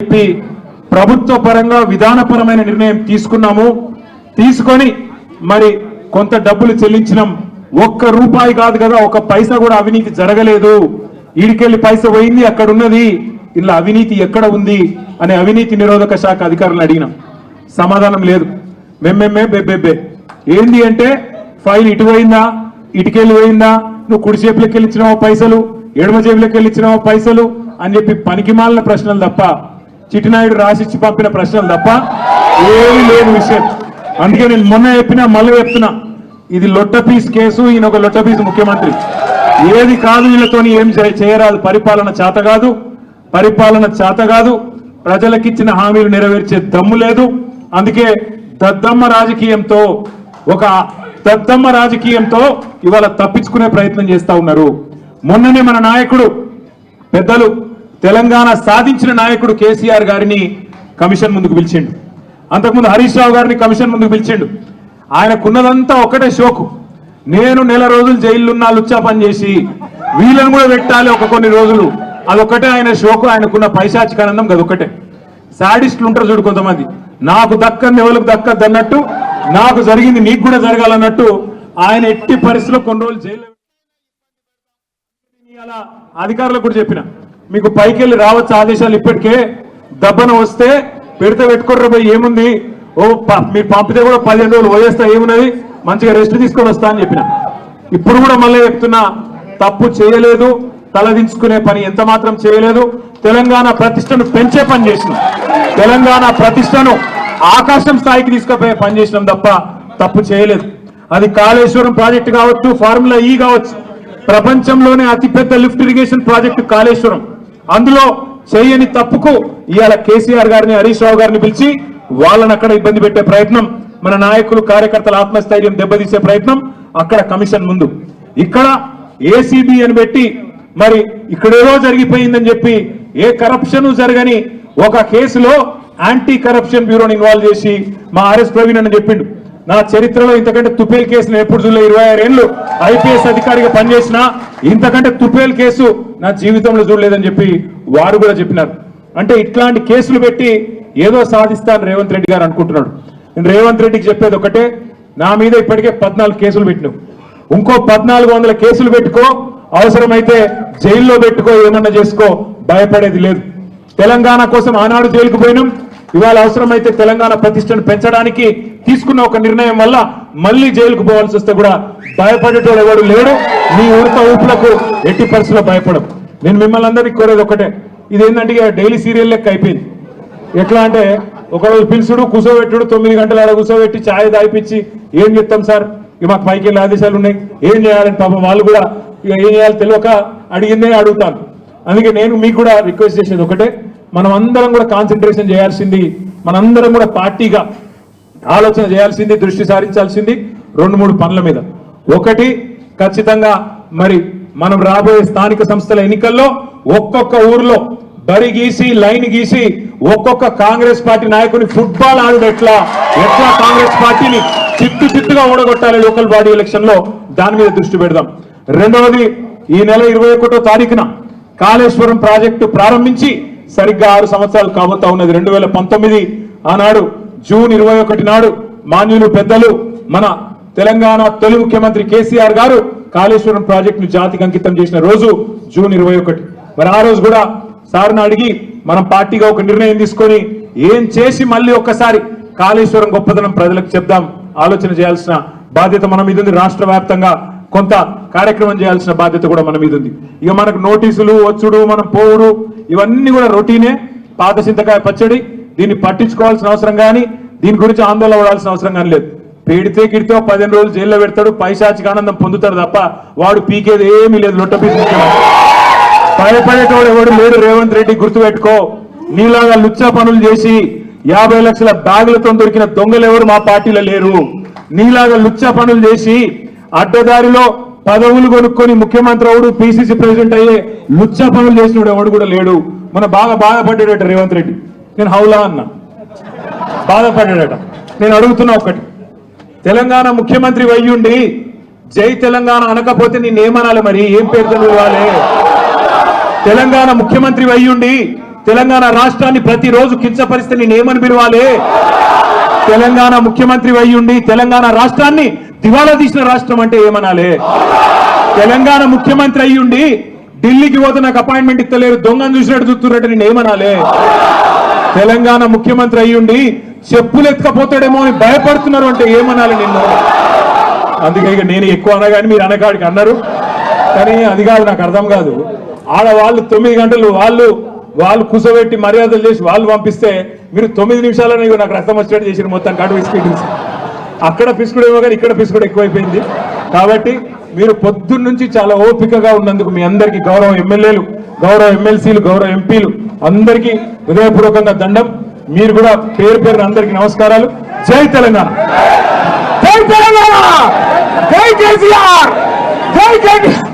చెప్పి ప్రభుత్వ పరంగా విధానపరమైన నిర్ణయం తీసుకొని మరి కొంత డబ్బులు చెల్లించినాం. ఒక్క రూపాయి కాదు కదా, ఒక పైసా కూడా అవినీతి జరగలేదు. ఈడికెళ్ళి పైస పోయింది, అక్కడ ఉన్నది, ఇలా అవినీతి ఎక్కడ ఉంది అనే అవినీతి నిరోధక శాఖ అధికారులను అడిగినాం. సమాధానం లేదు. మెమ్మెమ్మే బెబ్బెబ్బే. ఏంది అంటే ఫైల్ ఇటు పోయిందా, ఇటుకెళ్ళి పోయిందా, నువ్వు కుడి చేపులకి వెళ్ళిచ్చినావో పైసలు, ఎడమ చేపులకి వెళ్ళిచ్చినావో పైసలు అని చెప్పి పనికిమాలిన ప్రశ్నలు తప్ప, చిట్టినాయుడు రాసిచ్చి పంపిన ప్రశ్నలు తప్ప ఏమీ లేని విషయం. అందుకే నేను మొన్న చెప్పినా మళ్ళీ చెప్తున్నా, ఇది లొట్ట పీస్ కేసు, ఈయన ఒక లొట్ట పీస్ ముఖ్యమంత్రి. ఏది కాదు, వీళ్ళతో ఏం చేయరాదు. పరిపాలన చేత కాదు, ప్రజలకిచ్చిన హామీలు నెరవేర్చే దమ్ము లేదు. అందుకే దద్దమ్మ రాజకీయంతో ఇవాళ తప్పించుకునే ప్రయత్నం చేస్తా ఉన్నారు. మొన్ననే మన నాయకుడు పెద్దలు తెలంగాణ సాధించిన నాయకుడు కేసీఆర్ గారిని కమిషన్ ముందుకు పిలిచిండు. అంతకుముందు హరీష్ రావు గారిని కమిషన్ ముందుకు పిలిచిండు. ఆయనకున్నదంతా ఒకటే షోకు, నేను నెల రోజులు జైలున్నా లుచ్చా పని చేసి వీళ్ళని కూడా పెట్టాలి ఒక కొన్ని రోజులు, అదొక్కటే ఆయన షోకు. ఆయనకున్న పైశాచికానందం అదొక్కటే. సాడిస్టులు ఉంటారు చూడు కొంతమంది, నాకు దక్కని ఎవరికి దక్కద్దు అన్నట్టు, నాకు జరిగింది నీకు కూడా జరగాలన్నట్టు ఆయన ఎట్టి పరిస్థితిలో కొన్ని రోజులు జైలు. అధికారులకు కూడా చెప్పిన, మీకు పైకి వెళ్ళి రావచ్చు ఆదేశాలు, ఇప్పటికే దబ్బన వస్తే పెడితే పెట్టుకోర్ర పోయి ఏముంది, మీరు పంపితే కూడా 15 రోజులు పోయేస్తా, ఏమున్నది, మంచిగా రెస్ట్ తీసుకొని వస్తా అని చెప్పిన. ఇప్పుడు కూడా మళ్ళీ చెప్తున్నా, తప్పు చేయలేదు, తలదించుకునే పని ఎంత మాత్రం చేయలేదు. తెలంగాణ ప్రతిష్టను పెంచే పని చేసినాం, తెలంగాణ ప్రతిష్టను ఆకాశం స్థాయికి తీసుకుపోయే పని చేసినాం తప్ప తప్పు చేయలేదు. అది కాళేశ్వరం ప్రాజెక్టు కావచ్చు, ఫార్ములా ఈ కావచ్చు, ప్రపంచంలోనే అతిపెద్ద లిఫ్ట్ ఇరిగేషన్ ప్రాజెక్టు కాళేశ్వరం. అందులో చేయని తప్పుకు ఇవాళ కేసీఆర్ గారిని, హరీష్ రావు గారిని పిలిచి వాళ్ళని అక్కడ ఇబ్బంది పెట్టే ప్రయత్నం, మన నాయకులు కార్యకర్తల ఆత్మస్థైర్యం దెబ్బతీసే ప్రయత్నం అక్కడ కమిషన్ ముందు. ఇక్కడ ఏసీబీ అని పెట్టి మరి ఇక్కడేదో జరిగిపోయిందని చెప్పి ఏ కరప్షన్ జరగని ఒక కేసులో యాంటీ కరప్షన్ బ్యూరోని ఇన్వాల్వ్ చేసి మా ఆర్ఎస్ ప్రవీణ్ అని చెప్పిండు, నా చరిత్రలో ఇంతకంటే తుపేల్ కేసును ఎప్పుడు చూడలే, 26 ఏళ్ళు ఐపీఎస్ అధికారిగా పనిచేసిన ఇంతకంటే తుపేల్ కేసు నా జీవితంలో చూడలేదని చెప్పి వారు కూడా చెప్పినారు. అంటే ఇట్లాంటి కేసులు పెట్టి ఏదో సాధిస్తాను రేవంత్ రెడ్డి గారు అనుకుంటున్నాడు. నేను రేవంత్ రెడ్డికి చెప్పేది ఒకటే, నా మీద ఇప్పటికే 14 కేసులు పెట్టినావు, ఇంకో 1400 కేసులు పెట్టుకో, అవసరమైతే జైల్లో పెట్టుకో, ఏమన్నా చేసుకో, భయపడేది లేదు. తెలంగాణ కోసం ఆనాడు జైలుకు పోయినాం, ఇవాళ అవసరమైతే తెలంగాణ ప్రతిష్టను పెంచడానికి తీసుకున్న ఒక నిర్ణయం వల్ల మళ్ళీ జైలుకు పోవాల్సి వస్తే కూడా భయపడేటోడు ఎవడు లేడు. మీ ఉడత ఊపులకు ఎట్టి పరిస్థితుల్లో భయపడం. నేను మిమ్మల్ని అందరికీ కోరేది ఒకటే, ఇది ఏంటంటే డైలీ సీరియల్ లెక్క అయిపోయింది. ఎట్లా అంటే ఒకరోజు పిలుచుడు, కూర్చోబెట్టుడు, 9 గంటల ఆడ కూర్చోబెట్టి ఛాయ్ దాయిపించి ఏం చెప్తాం సార్, ఇక మాకు పైకి వెళ్ళే ఆదేశాలు ఉన్నాయి, ఏం చేయాలని పాపం వాళ్ళు కూడా ఇక ఏం చేయాలి తెలియక అడిగిందే అడుగుతాను. అందుకే నేను మీకు కూడా రిక్వెస్ట్ చేసేది ఒకటే, మనం అందరం కూడా కాన్సన్ట్రేషన్ చేయాల్సింది, మనందరం కూడా పార్టీగా ఆలోచన చేయాల్సింది, దృష్టి సారించాల్సింది 2-3 పనుల మీద. ఒకటి, ఖచ్చితంగా మరి మనం రాబోయే స్థానిక సంస్థల ఎన్నికల్లో ఒక్కొక్క ఊర్లో బరి గీసి, లైన్ గీసి, ఒక్కొక్క కాంగ్రెస్ పార్టీ నాయకుని ఫుట్బాల్ ఆడు ఎట్లా కాంగ్రెస్ పార్టీని చిత్తుగా ఓడగొట్టాలి లోకల్ బాడీ ఎలక్షన్ లో, దాని మీద దృష్టి పెడదాం. రెండవది, ఈ నెల 21వ తారీఖున కాళేశ్వరం ప్రాజెక్టు ప్రారంభించి సరిగ్గా 6 సంవత్సరాలు కాబోతా ఉన్నది. 2019 ఆనాడు జూన్ 21 నాడు మాన్యులు పెద్దలు మన తెలంగాణ తొలి ముఖ్యమంత్రి కేసీఆర్ గారు కాళేశ్వరం ప్రాజెక్టును జాతికి అంకితం చేసిన రోజు జూన్ 21. మరి ఆ రోజు కూడా సార్ని అడిగి మనం పార్టీగా ఒక నిర్ణయం తీసుకొని ఏం చేసి మళ్ళీ ఒక్కసారి కాళేశ్వరం గొప్పదనం ప్రజలకు చెప్దాం, ఆలోచన చేయాల్సిన బాధ్యత మన మీద ఉంది. రాష్ట్ర వ్యాప్తంగా కొంత కార్యక్రమం చేయాల్సిన బాధ్యత కూడా మన మీద ఉంది. ఇక మనకు నోటీసులు వచ్చుడు, మనం పోవుడు, ఇవన్నీ కూడా రొటీనే, పాత చింతకాయ పచ్చడి. దీన్ని పట్టించుకోవాల్సిన అవసరం కానీ, దీని గురించి ఆందోళన పడాల్సిన అవసరం కానీ లేదు. పెడితే గిడితే 15 రోజులు జైల్లో పెడతాడు, పైశాచిక ఆనందం పొందుతాడు తప్ప వాడు పీకేది ఏమీ లేదు. లొట్టపీసి ముఖ్యమంత్రి, భయపడేటోడు ఎవడు లేడు. రేవంత్ రెడ్డి గుర్తుపెట్టుకో, నీలాగా లుచ్చా పనులు చేసి 50 లక్షల బ్యాగులతో దొరికిన దొంగలు ఎవరు మా పార్టీలో లేరు. నీలాగా లుచ్చా పనులు చేసి అడ్డదారిలో పదవులు కొనుక్కొని ముఖ్యమంత్రి అవుడు, పిసిసి ప్రెసిడెంట్ అయ్యే లుచ్చా పనులు చేసినోడు ఎవడు కూడా లేడు. మన బాగా బాధపడ్డాడట రేవంత్ రెడ్డి. నేను హౌలా అన్నా, బాధపడ్డాడట. నేను అడుగుతున్నా ఒకటి, తెలంగాణ ముఖ్యమంత్రి అయ్యుండి జై తెలంగాణ అనకపోతే నేనేమనాలి, మరి ఏం పేరు చదవాలి? తెలంగాణ ముఖ్యమంత్రి అయ్యుండి తెలంగాణ రాష్ట్రాన్ని ప్రతిరోజు కించపరిస్తే నేను ఏమని పిలవాలి? తెలంగాణ ముఖ్యమంత్రి అయ్యుండి తెలంగాణ రాష్ట్రాన్ని దివాలా తీసిన రాష్ట్రం అంటే ఏమనాలి? తెలంగాణ ముఖ్యమంత్రి అయ్యుండి ఢిల్లీకి పోతే నాకు అపాయింట్మెంట్ ఇస్తలేరు, దొంగను చూసినట్టు చూస్తున్నట్టు నేను ఏమనాలి? తెలంగాణ ముఖ్యమంత్రి అయ్యుండి చెప్పులు ఎత్తుకపోతాడేమో అని భయపడుతున్నారు అంటే ఏమనాలి నిన్ను? అందుకే ఇక నేను ఎక్కువ అనగాని మీరు అనగాడికి అన్నారు, కానీ అది కాదు, నాకు అర్థం కాదు. ఆడవాళ్ళు 9 గంటలు వాళ్ళు కూసబెట్టి మర్యాదలు చేసి వాళ్ళు పంపిస్తే మీరు 9 నిమిషాలని నాకు రక్తం వచ్చేట్టు చేసి మొత్తం కడుపు పిసుకుడు. అక్కడ పిసుకుడేమో కానీ ఇక్కడ పిసుకుడు ఎక్కువైపోయింది. కాబట్టి మీరు పొద్దున్న నుంచి చాలా ఓపికగా ఉన్నందుకు మీ అందరికీ గౌరవ ఎమ్మెల్యేలు, గౌరవ ఎమ్మెల్సీలు, గౌరవ ఎంపీలు అందరికీ హృదయపూర్వకంగా దండం. మీరు కూడా పేరు పేరున అందరికీ నమస్కారాలు. జై తెలంగాణ, జై తెలంగాణ, జై కేసీఆర్, జై కేసీఆర్.